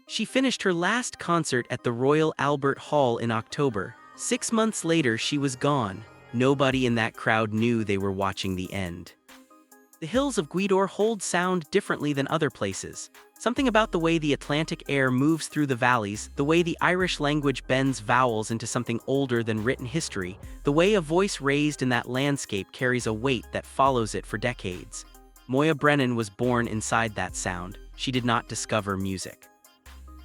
She finished her last concert at the Royal Albert Hall in October. 6 months later, she was gone. Nobody in that crowd knew they were watching the end. The hills of Gweedore hold sound differently than other places. Something about the way the Atlantic air moves through the valleys, the way the Irish language bends vowels into something older than written history, the way a voice raised in that landscape carries a weight that follows it for decades. Moya Brennan was born inside that sound. She did not discover music.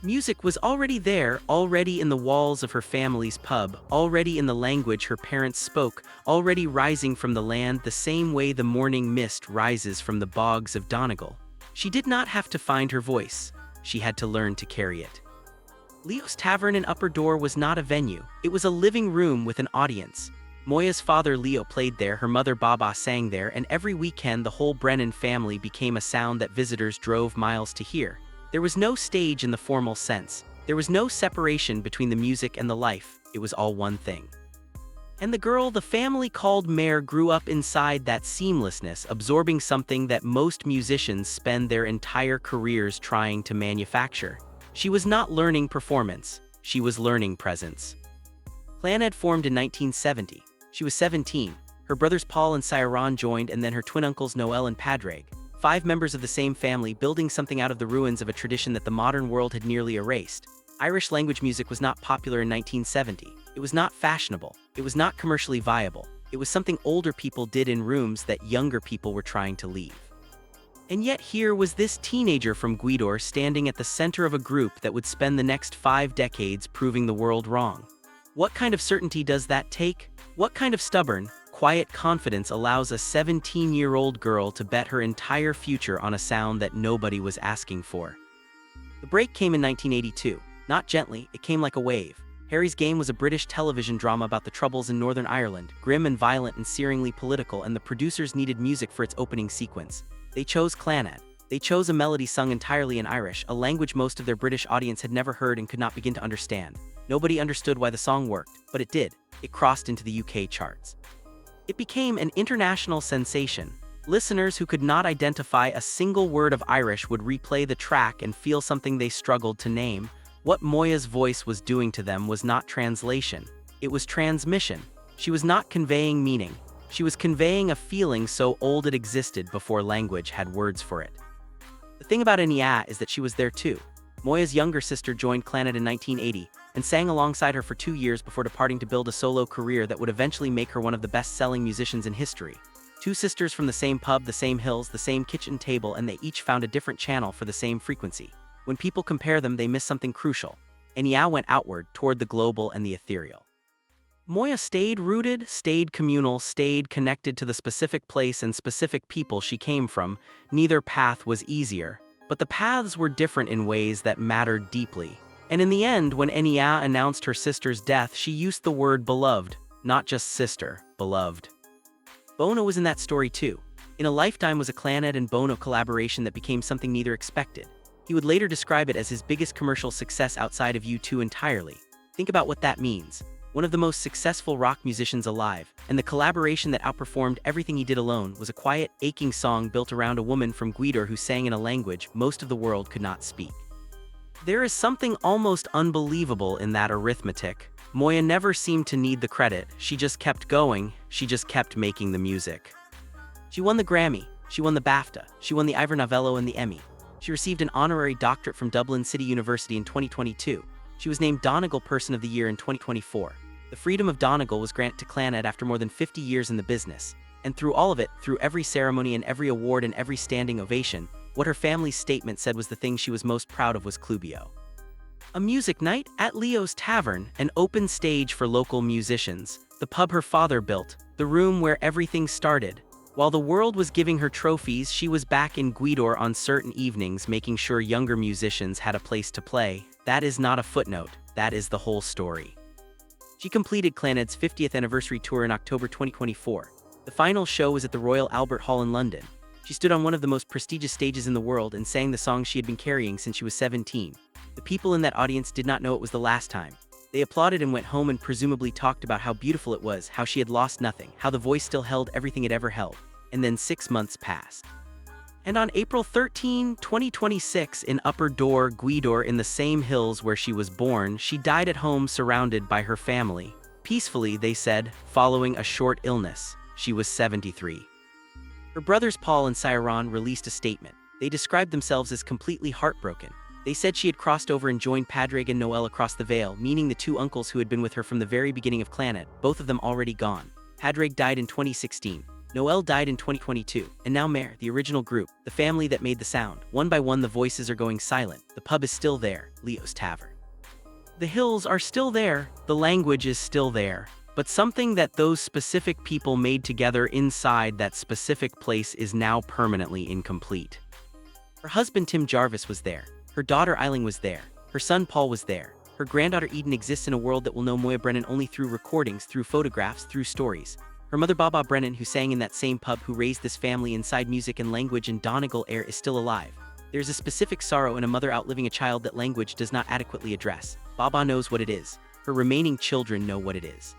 Music was already there, already in the walls of her family's pub, already in the language her parents spoke, already rising from the land the same way the morning mist rises from the bogs of Donegal. She did not have to find her voice. She had to learn to carry it. Leo's Tavern in Upper Door was not a venue. It was a living room with an audience. Moya's father Leo played there, her mother Baba sang there, and every weekend the whole Brennan family became a sound that visitors drove miles to hear. There was no stage in the formal sense. There was no separation between the music and the life. It was all one thing. And the girl the family called Mare grew up inside that seamlessness, absorbing something that most musicians spend their entire careers trying to manufacture. She was not learning performance. She was learning presence. Clannad formed in 1970. She was 17. Her brothers Paul and Cyron joined, and then her twin uncles Noel and Padraig. 5 members of the same family building something out of the ruins of a tradition that the modern world had nearly erased. Irish language music was not popular in 1970. It was not fashionable. It was not commercially viable. It was something older people did in rooms that younger people were trying to leave. And yet here was this teenager from Gweedore standing at the center of a group that would spend the next 5 decades proving the world wrong. What kind of certainty does that take? What kind of stubborn, quiet confidence allows a 17-year-old girl to bet her entire future on a sound that nobody was asking for? The break came in 1982. Not gently, it came like a wave. Harry's Game was a British television drama about the Troubles in Northern Ireland, grim and violent and searingly political, and the producers needed music for its opening sequence. They chose Clannad. They chose a melody sung entirely in Irish, a language most of their British audience had never heard and could not begin to understand. Nobody understood why the song worked, but it did. It crossed into the UK charts. It became an international sensation. Listeners who could not identify a single word of Irish would replay the track and feel something they struggled to name. What Moya's voice was doing to them was not translation. It was transmission. She was not conveying meaning. She was conveying a feeling so old it existed before language had words for it. The thing about Enya is that she was there too. Moya's younger sister joined Clannad in 1980 and sang alongside her for 2 years before departing to build a solo career that would eventually make her one of the best-selling musicians in history. 2 sisters from the same pub, the same hills, the same kitchen table, and they each found a different channel for the same frequency. When people compare them, they miss something crucial. Enya went outward, toward the global and the ethereal. Moya stayed rooted, stayed communal, stayed connected to the specific place and specific people she came from. Neither path was easier, but the paths were different in ways that mattered deeply. And in the end, when Enya announced her sister's death, she used the word beloved, not just sister, beloved. Bono was in that story too. In a Lifetime was a Clannad and Bono collaboration that became something neither expected. He would later describe it as his biggest commercial success outside of U2 entirely. Think about what that means. One of the most successful rock musicians alive, and the collaboration that outperformed everything he did alone was a quiet, aching song built around a woman from Gweedore who sang in a language most of the world could not speak. There is something almost unbelievable in that arithmetic. Moya never seemed to need the credit. She just kept going. She just kept making the music. She won the Grammy. She won the BAFTA. She won the Ivor Novello and the Emmy. She received an honorary doctorate from Dublin City University in 2022. She was named Donegal Person of the Year in 2024. The freedom of Donegal was granted to Clannad after more than 50 years in the business. And through all of it, through every ceremony and every award and every standing ovation, what her family's statement said was the thing she was most proud of was Clubio. A music night at Leo's Tavern, an open stage for local musicians, the pub her father built, the room where everything started. While the world was giving her trophies, she was back in Gweedore on certain evenings making sure younger musicians had a place to play. That is not a footnote, that is the whole story. She completed Clannad's 50th anniversary tour in October 2024. The final show was at the Royal Albert Hall in London. She stood on one of the most prestigious stages in the world and sang the song she had been carrying since she was 17. The people in that audience did not know it was the last time. They applauded and went home and presumably talked about how beautiful it was, how she had lost nothing, how the voice still held everything it ever held. And then 6 months passed. And on April 13, 2026, in Upper Door, Gweedore, in the same hills where she was born, she died at home surrounded by her family. Peacefully, they said, following a short illness. She was 73. Her brothers Paul and Cyron released a statement. They described themselves as completely heartbroken. They said she had crossed over and joined Padraig and Noel across the Vale, meaning the two uncles who had been with her from the very beginning of Clannad, both of them already gone. Padraig died in 2016. Noel died in 2022, and now Mare, the original group, the family that made the sound. One by one the voices are going silent. The pub is still there, Leo's Tavern. The hills are still there, the language is still there, but something that those specific people made together inside that specific place is now permanently incomplete. Her husband Tim Jarvis was there, her daughter Eiling was there, her son Paul was there, her granddaughter Eden exists in a world that will know Moya Brennan only through recordings, through photographs, through stories. Her mother Baba Brennan, who sang in that same pub, who raised this family inside music and language and Donegal air, is still alive. There's a specific sorrow in a mother outliving a child that language does not adequately address. Baba knows what it is. Her remaining children know what it is.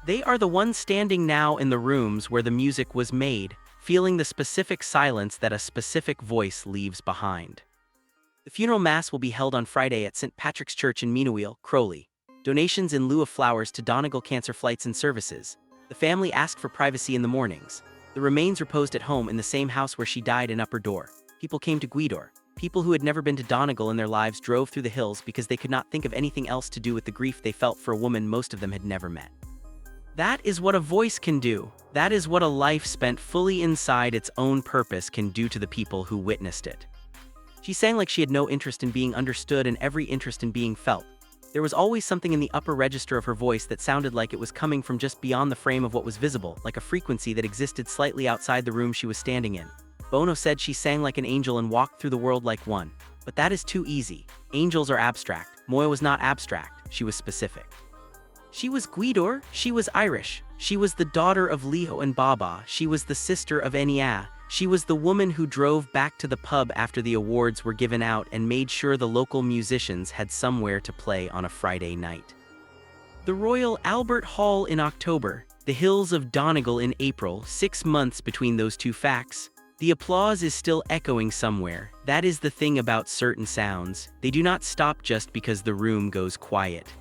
They are the ones standing now in the rooms where the music was made, feeling the specific silence that a specific voice leaves behind. The funeral mass will be held on Friday at St. Patrick's Church in Meanwheel, Crowley. Donations in lieu of flowers to Donegal Cancer Flights and Services. The family asked for privacy in the mornings. The remains reposed at home in the same house where she died in Upper Door. People came to Gweedore. People who had never been to Donegal in their lives drove through the hills because they could not think of anything else to do with the grief they felt for a woman most of them had never met. That is what a voice can do. That is what a life spent fully inside its own purpose can do to the people who witnessed it. She sang like she had no interest in being understood and every interest in being felt. There was always something in the upper register of her voice that sounded like it was coming from just beyond the frame of what was visible, like a frequency that existed slightly outside the room she was standing in. Bono said she sang like an angel and walked through the world like one. But that is too easy. Angels are abstract. Moya was not abstract, she was specific. She was Gweedore, she was Irish. She was the daughter of Leo and Baba, she was the sister of Enya. She was the woman who drove back to the pub after the awards were given out and made sure the local musicians had somewhere to play on a Friday night. The Royal Albert Hall in October, the hills of Donegal in April, 6 months between those two facts. The applause is still echoing somewhere. That is the thing about certain sounds. They do not stop just because the room goes quiet.